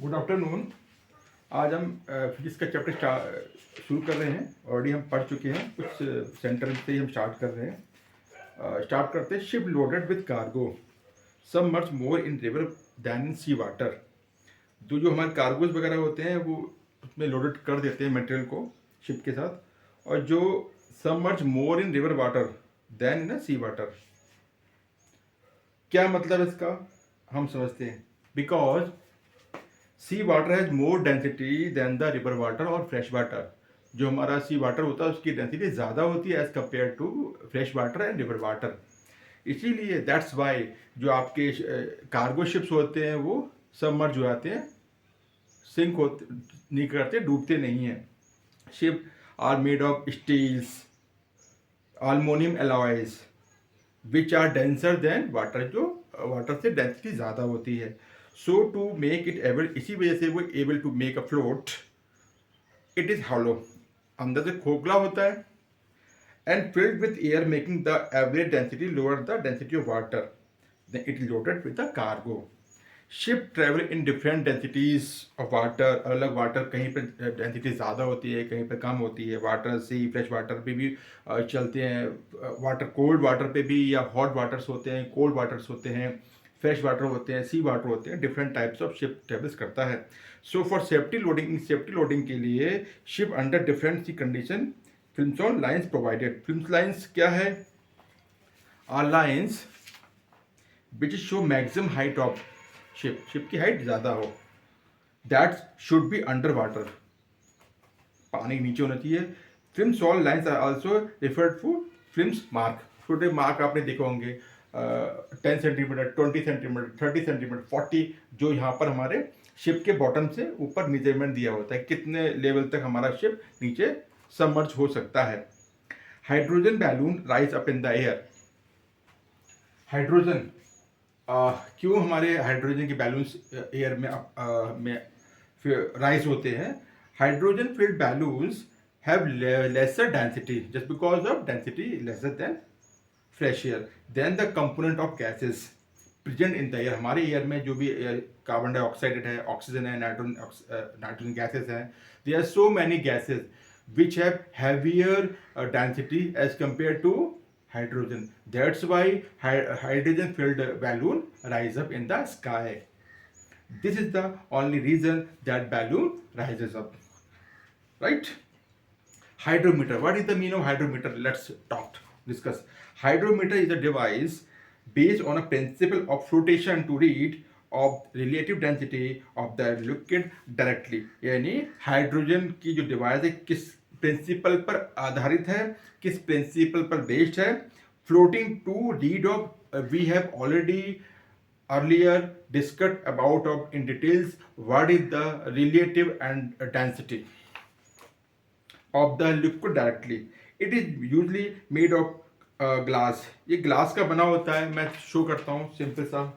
Good afternoon. आज हम physics का चैप्टर शुरू कर रहे हैं। ऑलरेडी हम पढ़ चुके हैं, कुछ सेंटेंस से ही हम स्टार्ट कर रहे हैं। स्टार्ट करते हैं। Ship loaded with cargo some much more in river than in sea water. जो हमारे कार्गोज वगैरह होते हैं वो उसमें लोडेड कर देते हैं मटेरियल को शिप के साथ, और जो some much more in river water than in sea water. क्या मतलब इसका हम समझते हैं। Because sea water has more density than the river water और फ्रेश वाटर। जो हमारा सी वाटर होता है उसकी डेंसिटी ज़्यादा होती है as compare to fresh water and river water. इसीलिए दैट्स वाई जो आपके कार्गो शिप्स होते हैं वो सबमर्ज हो जाते हैं, सिंक होते नहीं करते, डूबते नहीं हैं। Ship are made of steels, aluminium alloys which are denser than water, जो वाटर से डेंसिटी ज़्यादा होती है। So to make it able, इसी वजह से वो able to make a float, it is hollow, अंदर से खोखला होता है, and filled with air making the average density lower the density of water, then it is loaded with the cargo. Ship travel in different densities of water. अलग water कहीं पर density ज़्यादा होती है, कहीं पर कम होती है। वाटर सी फ्रेश वाटर पे भी चलते हैं, वाटर कोल्ड वाटर पे भी, या हॉट वाटर्स होते हैं, कोल्ड वाटर्स होते हैं, फ्रेश वाटर होते हैं, सी वाटर होते हैं। Different types of ship travels करता है। So for safety loading, safety loading के लिए ship under different sea condition Plimsoll lines provided. Plimsoll lines क्या है? Are lines which show maximum height of ship, ship की height ज़्यादा हो, that should be under water, पानी के नीचे होना चाहिए। Plimsoll lines are also referred to Plimsoll mark. छोटे मार्क आपने देखे होंगे, 10 सेंटीमीटर, 20 सेंटीमीटर, 30 सेंटीमीटर, 40, जो यहाँ पर हमारे शिप के बॉटम से ऊपर मेजरमेंट दिया होता है, कितने लेवल तक हमारा शिप नीचे सबमर्ज हो सकता है। Hydrogen balloon rise up in the air. Hydrogen क्यों हमारे हाइड्रोजन के बैलून्स एयर में राइज होते हैं? Hydrogen filled balloons have lesser density just because of density lesser than fresh air than the component of gases present in the air. हमारे air में जो भी कार्बन डाइऑक्साइड है, ऑक्सीजन है, नाइट्रोजन गैसेस हैं, there are so many gases which have heavier density as compared to hydrogen. That's why hydrogen filled balloon rise up in the sky. This is the only reason that balloon rises up, right? Hydrometer, what is the meaning of hydrometer? Let's discuss. Hydrometer is a device based on a principle of flotation to read of relative density of the liquid directly. यानी hydrogen की जो device है किस principal पर आधारित है, किस principal पर बेस्ड है? Floating to read off, we have already earlier discussed about of in details what is the relative and density of the liquid directly. It is usually made of glass. ये glass का बना होता है, मैं show करता हूँ simple सा।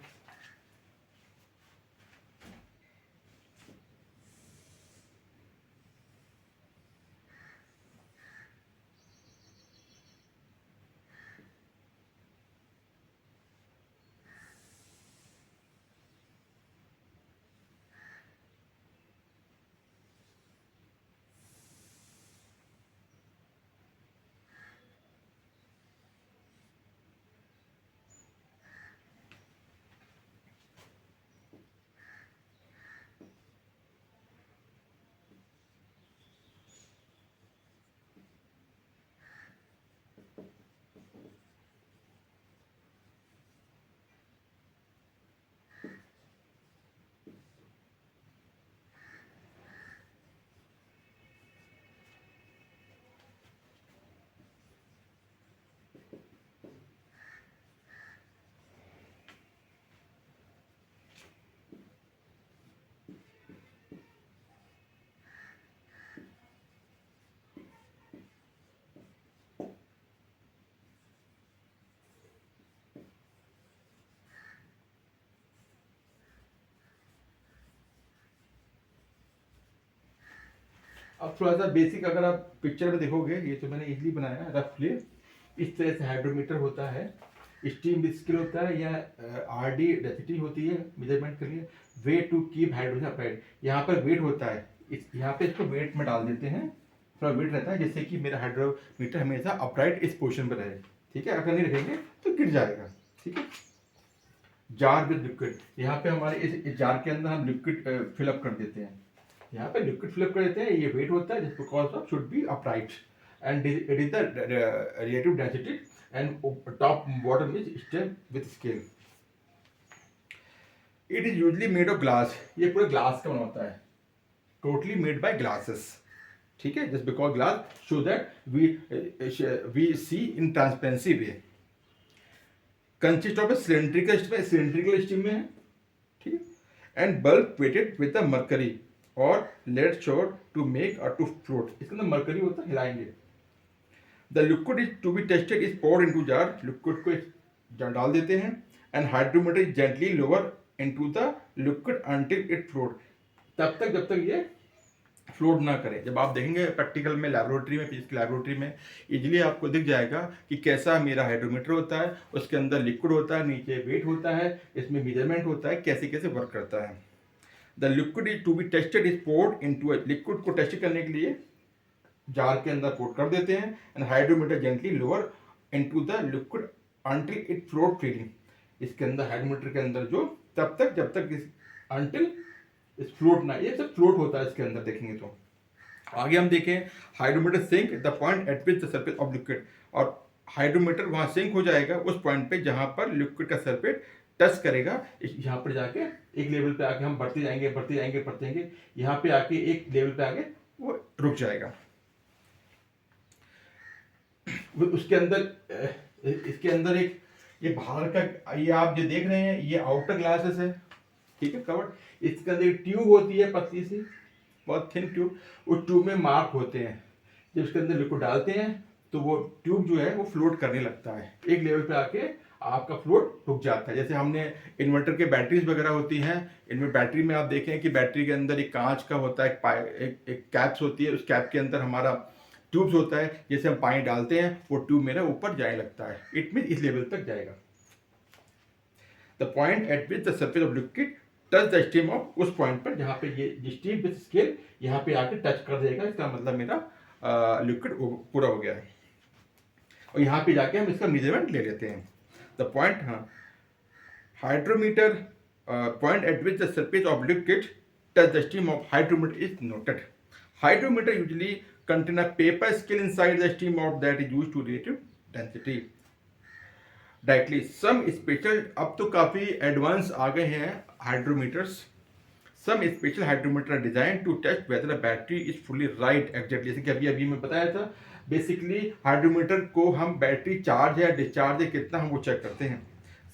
अब थोड़ा सा बेसिक अगर आप पिक्चर में देखोगे, ये तो मैंने इजीली बनाया है रफली। इस तरह से हाइड्रोमीटर होता है। स्टीम विद स्केल होता है, या आरडी डेंसिटी होती है मेजरमेंट के लिए। Way to keep hydrogen upright, यहाँ पर वेट होता है, यहाँ पे इसको वेट में डाल देते हैं, थोड़ा वेट रहता है जिससे कि मेरा हाइड्रोमीटर हमेशा अपराइट इस पोजीशन पर रहे। ठीक है, अगर नहीं रखेंगे तो गिर जाएगा। ठीक है, जार विद लिक्विड, यहाँ पे हमारे इस जार के अंदर हम लिक्विड फिलअप कर देते हैं, यहाँ पे लिक्विड फिलअप कर देते हैं। ये वेट होता है जिस because of should be upright and it is the relative density and top bottom is stem with scale. It is usually made of glass, ये पूरे ग्लास का बना होता है, टोटली मेड बाय ग्लासेस। ठीक है, just because glass show that we see in transparency way. Consist of a cylindrical stem में है। ठीक है, and bulb weighted with the mercury और लेड शोर टू मेक और टू फ्लोट, इसके अंदर मरकरी होता है, हिलाएंगे। The liquid is to be tested is poured into jar, liquid को जार डाल देते हैं, and hydrometer is gently lower into the liquid until it float, तब तक जब तक ये फ्लोट ना करें। जब आप देखेंगे प्रैक्टिकल में, लैबोरेटरी में, फिजिक्स लैबोरेटरी में इजीली आपको दिख जाएगा कि कैसा मेरा हाइड्रोमीटर होता है, उसके अंदर लिक्विड होता है, नीचे वेट होता है, इसमें मेजरमेंट होता है, कैसे कैसे वर्क करता है। The liquid is to be tested is poured into a, liquid को टेस्ट करने के लिए जार के अंदर पोर्ट कर देते हैं, and hydrometer gently lower into the liquid until it float freely, इसके अंदर हाइड्रोमीटर के अंदर जो तब तक जब तक इस अंटिल इस फ्लोट ना, ये सब फ्लोट होता है इसके अंदर। देखेंगे तो आगे हम देखें, hydrometer sink the point at which the surface of liquid, और हाइड्रोमीटर वहां सिंक हो जाएगा उस पॉइंट पे जहां पर लिक्विड का सरफेस टच करेगा। यहाँ पर जाके एक लेवल पे आके हम बढ़ते जाएंगे बढ़ते जाएंगे बढ़ते जाएंगे, यहाँ पे आके एक लेवल पे आके वो रुक जाएगा। उसके अंदर इसके अंदर एक ये बाहर का, ये आप जो देख रहे हैं ये आउटर ग्लासेस है। ठीक है, कवर्ड, इसके अंदर एक ट्यूब होती है, पतली सी बहुत थिन ट्यूब, उस ट्यूब में मार्क होते हैं, जब उसके अंदर लिक्विड डालते हैं तो वो ट्यूब जो है वो फ्लोट करने लगता है, एक लेवल पे आके आपका फ्लोट रुक जाता है। जैसे हमने इन्वर्टर के बैटरीज वगैरह होती हैं, इनमें बैटरी में आप देखें कि बैटरी के अंदर एक कांच का होता है, एक कैप्स होती है, उस कैप के अंदर हमारा ट्यूब्स होता है, जैसे हम पानी डालते हैं वो ट्यूब मेरा ऊपर जाने लगता है, इट मीन इस लेवल तक जाएगा। The point at which the surface of liquid touch the stem of, उस पॉइंट पर जहाँ पे ये स्टीम विद स्केल यहाँ पे आके टच कर देगा, इसका मतलब मेरा लिक्विड पूरा हो गया है, और यहाँ पे जाके हम इसका मेजरमेंट ले लेते हैं। द पॉइंट, हाँ, hydrometer point at which the surface of liquid touch the stem of hydrometer is noted. Hydrometer usually contain a paper scale inside the stem of that is used to relative density directly. Some special, अब तो काफ़ी advance आ गए हैं hydrometers, some special hydrometer design to test whether a battery is fully right exactly, जैसे कि अभी अभी मैं बताया था। बेसिकली हाइड्रोमीटर को हम बैटरी चार्ज है डिस्चार्ज है कितना हम वो चेक करते हैं।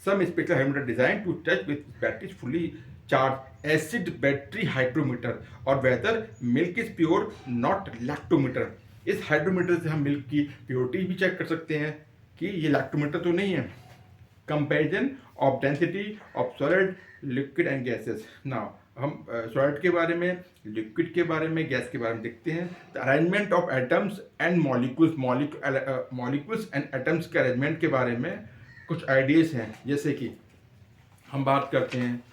Some special hydrometer design to test with battery fully charge acid battery hydrometer, और whether milk is pure not lactometer. इस हाइड्रोमीटर से हम मिल्क की प्योरिटी भी चेक कर सकते हैं कि ये लैक्टोमीटर तो नहीं है। Comparison of density of solid liquid and gases. Now हम सॉलिड के बारे में, लिक्विड के बारे में, गैस के बारे में देखते हैं। The arrangement of atoms and molecules, molecules and atoms के अरेंजमेंट के बारे में कुछ आइडियाज हैं। जैसे कि हम बात करते हैं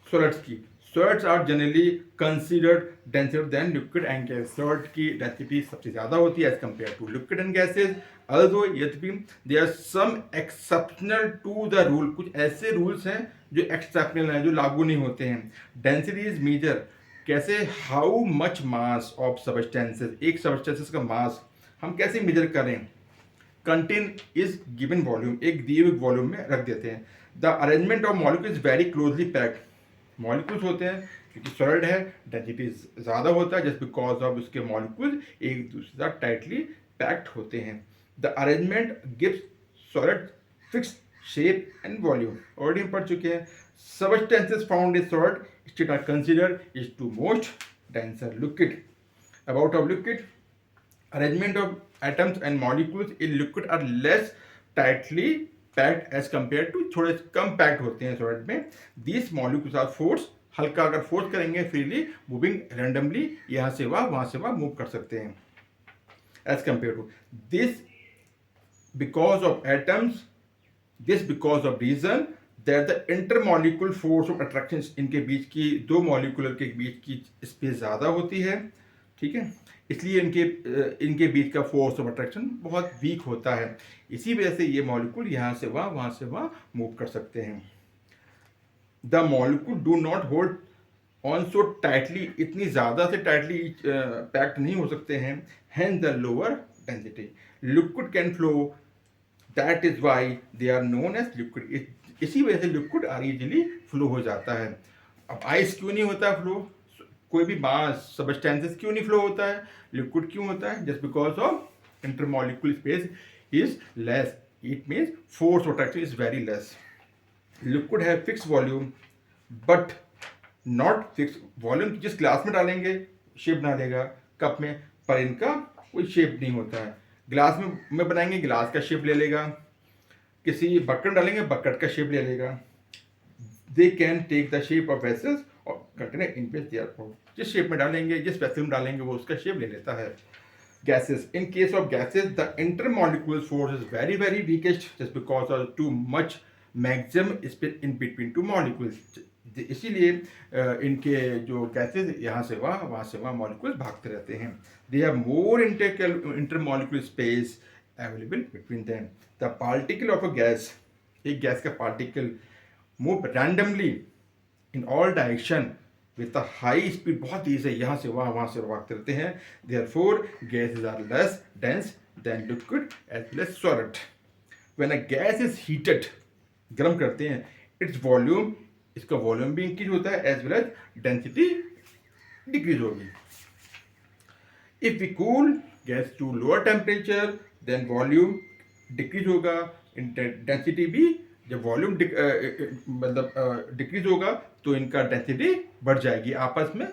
सॉलिड्स की, solids are generally considered denser than liquid and gas, solid की डेंसिटी सबसे ज़्यादा होती है as compare to liquid and gases. although यद्यपि there are some exceptional to the rule, कुछ ऐसे रूल्स हैं जो एक्सेप्शनल हैं, जो लागू नहीं होते हैं। डेंसिटी इज मेजर, कैसे, how much mass of substances, एक सबस्टेंसेस का मास हम कैसे मेजर करें। कंटेन इज गिवन वॉल्यूम, एक दिए हुए वॉल्यूम में रख देते हैं। The arrangement of molecule is very closely packed, molecules होते हैं क्योंकि सॉलिड है डेंसिटी ज़्यादा होता है जस्ट बिकॉज ऑफ उसके मॉलिक्यूल एक दूसरे साथ टाइटली पैक्ड होते हैं। The arrangement gives solid fixed shape and volume, already हम पढ़ चुके हैं। Substances found in solid state are considered is to most denser liquid. About of liquid, arrangement of atoms and molecules in liquid are less tightly packed as compared to, थोड़े कम packed होते हैं solid में। These molecules are force, हल्का अगर force करेंगे freely moving randomly, यहाँ से वहाँ मूव कर सकते हैं as compare to this because of atoms this because of reason that the intermolecular force of attraction, इनके बीच की दो मॉलिक्यूलर के बीच की स्पेस ज़्यादा होती है, ठीक है, इसलिए इनके बीच का फोर्स ऑफ अट्रैक्शन बहुत वीक होता है। इसी वजह से ये मॉलिक्यूल यहाँ से वहाँ मूव कर सकते हैं। The molecule do not hold on so tightly, इतनी ज़्यादा से टाइटली पैक्ड नहीं हो सकते हैं। Hence the lower density liquid can flow, that is why they are known as liquid. इसी वजह से लिक्विड आर इजिली फ्लो हो जाता है। अब आइस क्यों नहीं होता फ्लो, कोई भी मास सबस्टेंसेस क्यों नहीं फ्लो होता है, लिक्विड क्यों होता है? Just because of intermolecular space is less, it means force of attraction is very less. Liquid है fix volume but not fix volume, जिस ग्लास में डालेंगे शेप बना लेगा कप में, पर इनका कोई शेप नहीं होता है। ग्लास में बनाएंगे ग्लास का शेप ले लेगा, किसी बकेट डालेंगे बकेट का शेप ले लेगा। They can take the shape of vessels और container in which they are put, जिस शेप में डालेंगे जिस वेसल में डालेंगे वो उसका शेप ले लेता है। Gases. In case of gases, the intermolecular force is very, very weakest just because of too much maximum space in between two molecules. इसीलिए इनके जो गैसेज यहाँ से वहाँ मॉलिक्यूल्स भागते रहते हैं। They have more intermolecular space available between them. The particle of a gas, एक गैस का particle move randomly in all direction with a high speed, बहुत तेज है, यहाँ से वहाँ भागते रहते हैं। Therefore gases are less dense than liquid as well as solid. When a gas is heated, गर्म करते हैं, इट्स वॉल्यूम, इसका वॉल्यूम भी इंक्रीज होता है as well as density decrease होगी। If we cool gas to lower temperature then volume decrease होगा, density भी, जब वॉल्यूम मतलब डिक्रीज होगा तो इनका डेंसिटी बढ़ जाएगी, आपस में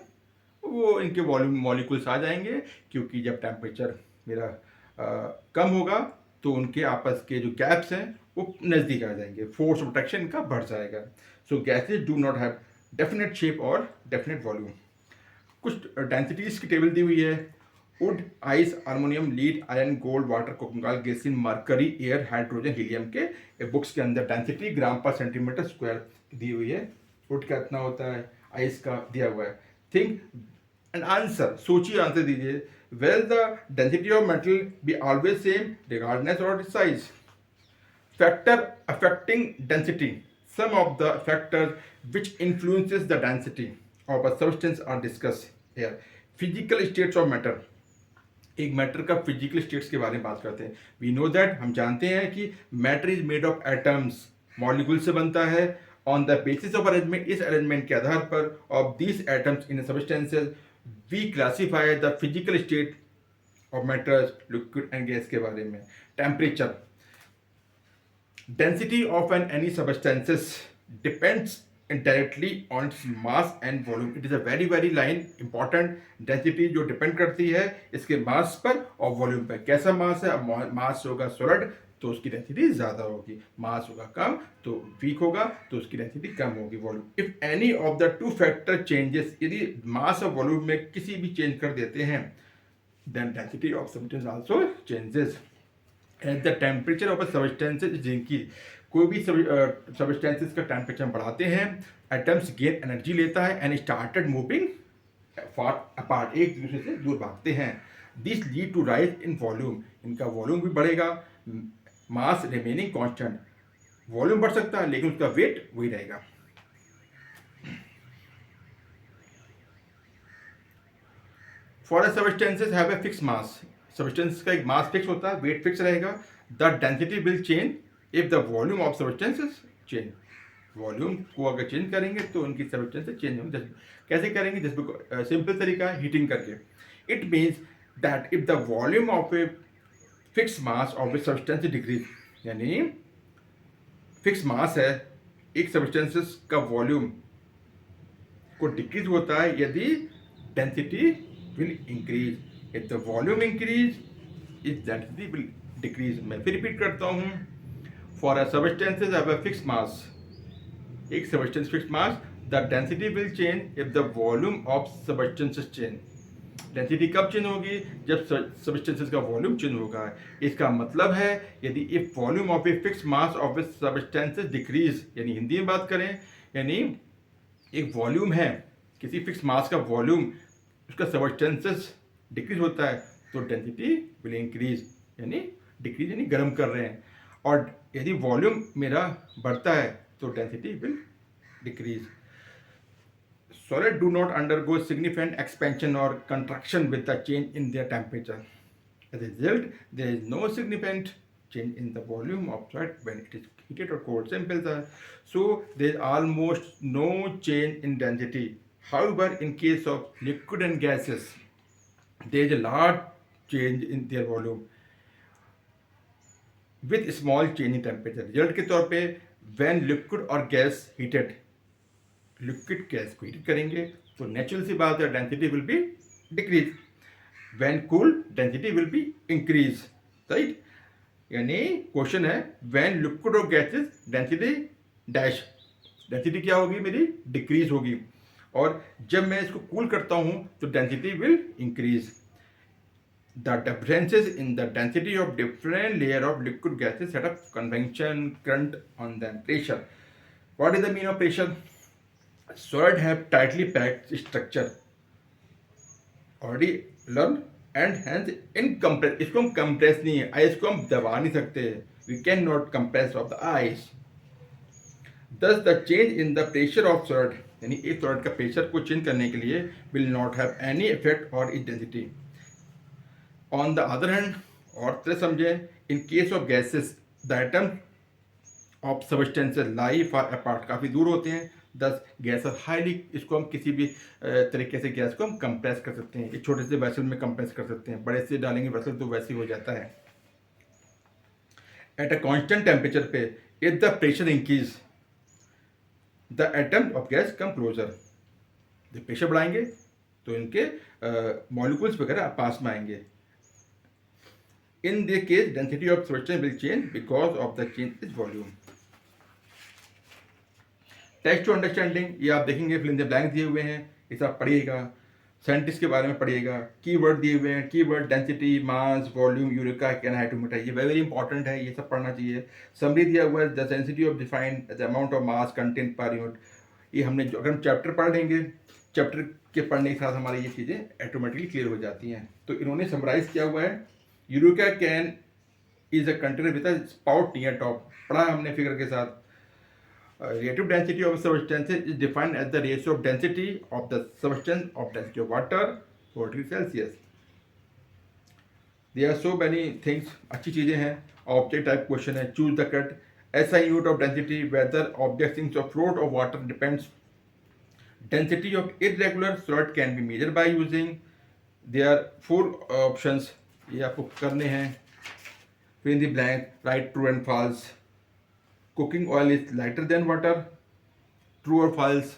वो इनके वॉल्यूम मॉलिक्यूल्स आ जाएंगे, क्योंकि जब टेम्परेचर मेरा कम होगा तो उनके आपस के जो गैप्स हैं वो नज़दीक आ जाएंगे, फोर्स ऑफ अट्रैक्शन इनका बढ़ जाएगा। So gases do not have definite shape और डेफिनेट वॉल्यूम। कुछ डेंसिटीज की टेबल दी हुई है। वुड, आइस, हारमोनियम, लीड, आयरन, गोल्ड, वाटर, कोकनगाल, glycerine, mercury, air, hydrogen, helium के बुक्स के अंदर डेंसिटी ग्राम पर सेंटीमीटर स्क्वायर दी हुई है। वुड का इतना होता है, आइस का दिया हुआ है। थिंक एंड आंसर, सोचिए, आंसर दीजिए। Well the density of metal be always same regardless of size? Factor affecting density. Some of the factors which influences the density of a substance are discussed here. Physical states of matter. एक matter का physical states के बारे में बात करते हैं। We know that, हम जानते हैं कि matter is made of atoms, molecule से बनता है। On the basis of arrangement, इस अरेंजमेंट के आधार पर of these atoms in substances we classify the physical state of matters, liquid and gas के बारे में। Temperature, density of any substances depends indirectly on its mass and volume. It is a very very line important. Density जो depend करती है इसके mass पर और volume पर। कैसा mass है? mass होगा solid तो उसकी डेंसिटी ज़्यादा होगी, मास होगा कम तो वीक होगा तो उसकी डेंसिटी कम होगी, volume. If any of the two factor changes, यदि मास और वॉल्यूम में किसी भी चेंज कर देते हैं, then density of substance also changes. At the temperature of a substances, जिनकी कोई भी सबस्टेंसेज का टेम्परेचर बढ़ाते हैं, एटम्स गेन एनर्जी लेता है and started moving far apart, एक दूसरे से दूर भागते हैं। This lead to rise in volume, इनका वॉल्यूम भी बढ़ेगा। मास रिमेनिंग कांस्टेंट, वॉल्यूम बढ़ सकता है लेकिन उसका वेट वही रहेगा। For a substances have a fix mass, substance का एक मास फिक्स होता है, वेट फिक्स रहेगा। The density will change if the volume of substances change, volume को अगर चेंज करेंगे तो उनकी सबस्टेंसेस चेंज होंगे। कैसे करेंगे? जस्ट सिंपल तरीका है, हीटिंग करके। It means that if the volume of a fix mass of a substance decrease, यानी फिक्स मास है, एक सब्सटेंसेस का वॉल्यूम को डिक्रीज होता है यदि density will increase. If the volume increase, its density will decrease. मैं फिर रिपीट करता हूँ। For a substances have a fixed mass, एक substance fixed mass, the density will change if the volume of substances change. Density कब change होगी? जब substances का volume change होगा। इसका मतलब है यदि if volume of a fix mass of A substances decrease, यानी हिंदी में बात करें, यानी एक वॉल्यूम है, किसी फिक्स मास का वॉल्यूम, उसका सब्सटेंसेस डिक्रीज होता है तो डेंसिटी विल इंक्रीज, यानी डिक्रीज यानी गर्म कर रहे हैं। और यदि वॉल्यूम मेरा बढ़ता है तो density will decrease. Solid do not undergo significant expansion or contraction with the change in their temperature. As a result, there is no significant change in the volume of solid when it is heated or cooled. Simple, sir. So there is almost no change in density. However, in case of liquid and gases, there is a large change in their volume with small change in temperature. Result के तौर पे when liquid or gas heated, liquid gas को heat करेंगे तो natural सी बात है density will be decrease, when cool density will be increase, right. यानी question है व्हेन लिक्विड और गैसेस डेंसिटी डैश, डेंसिटी क्या होगी मेरी? डिक्रीज होगी। और जब मैं इसको कूल करता हूं तो density will increase. The differences in the density of different layer of liquid gases set up convection current on the pressure. What is the mean of pressure? Solid have tightly packed structure already learned and hence incompress, इसको हम compress नहीं है, ice को हम दबा नहीं सकते, we cannot compress of the ice. Thus the change in the pressure of solid, यानी इस solid का pressure को change करने के लिए will not have any effect on its density. On the other hand, और तरह समझे, in case of gases the atoms of substances lie far apart, काफी दूर होते हैं, दस गैस हाईली, इसको हम किसी भी तरीके से गैस को हम कंप्रेस कर सकते हैं, एक छोटे से वेसल में कंप्रेस कर सकते हैं, बड़े से डालेंगे वेसल तो वैसे ही हो जाता है। एट अ कांस्टेंट टेम्परेचर पे if the pressure increase the atom of gas come closer, जब प्रेशर बढ़ाएंगे तो इनके मॉलिक्यूल्स वगैरह पास में आएंगे। In the case density of substance will change because of the change is volume. Text to understanding, ये आप देखेंगे फिल इन द ब्लैंक दिए हुए हैं, इसे आप पढ़िएगा, साइंटिस्ट के बारे में पढ़िएगा, कीवर्ड दिए हुए हैं, कीवर्ड डेंसिटी, मास, वॉल्यूम, यूरेका, केनाइटोमीटर, ये वेरी इंपॉर्टेंट है, ये सब पढ़ना चाहिए। समरी दिया हुआ है, the density of defined the amount of mass content per unit, ये हमने जो अगर हम चैप्टर पढ़ लेंगे, चैप्टर के पढ़ने के साथ हमारी ये चीज़ें ऑटोमेटिकली क्लियर हो जाती हैं। तो इन्होंने समराइज किया हुआ है, eureka can is a container with a spout near top, पढ़ा हमने फिगर के साथ। Relative density of a substance is defined as the ratio of density of the substance of density of water 40 Celsius. There are so many things, अच्छी चीज़ें हैं। Object type question है, choose the correct SI unit of density, whether object sinks or float or water depends. Density of irregular solid can be measured by using, there are 4 options, ये आपको करने हैं। Fill in the blank, write true and false. Cooking oil is lighter than water, true or false?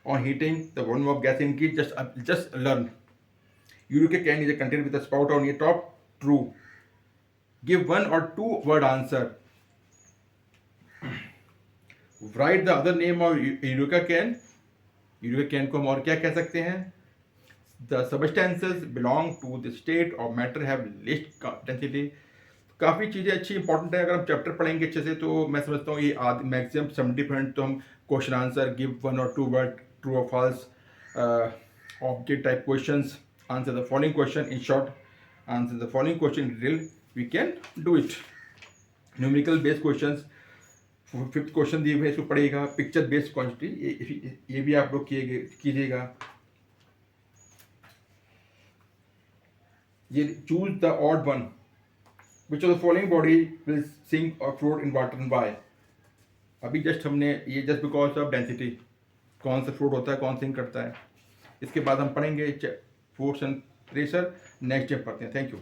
On heating, the volume of gas increase, just learn. Eureka can is a container with a spout on your top, true. Give 1 or 2 word answer. Write the other name of Eureka can. Eureka can को हम और क्या कह सकते हैं? The substances belong to the state of matter have least density. काफ़ी चीज़ें अच्छी इंपॉर्टेंट है, अगर हम चैप्टर पढ़ेंगे अच्छे से तो मैं समझता हूँ ये मैक्सिमम 70% तो हम question answer, give 1 or 2 word, true और false, object type questions, answer the following question in short, answer the following question in detail, we can do it. Numerical based questions, 5th question दिए हुए इसको पढ़िएगा। Picture based quantity, ये भी आप लोग कीजिएगा। ये choose the odd one, which of the following body will sink or float in water and why? अभी जस्ट हमने ये जस्ट बिकॉज ऑफ डेंसिटी, कौन सा फ्लोट होता है, कौन सिंक करता है, इसके बाद हम पढ़ेंगे force and pressure, next day पढ़ते हैं। Thank you.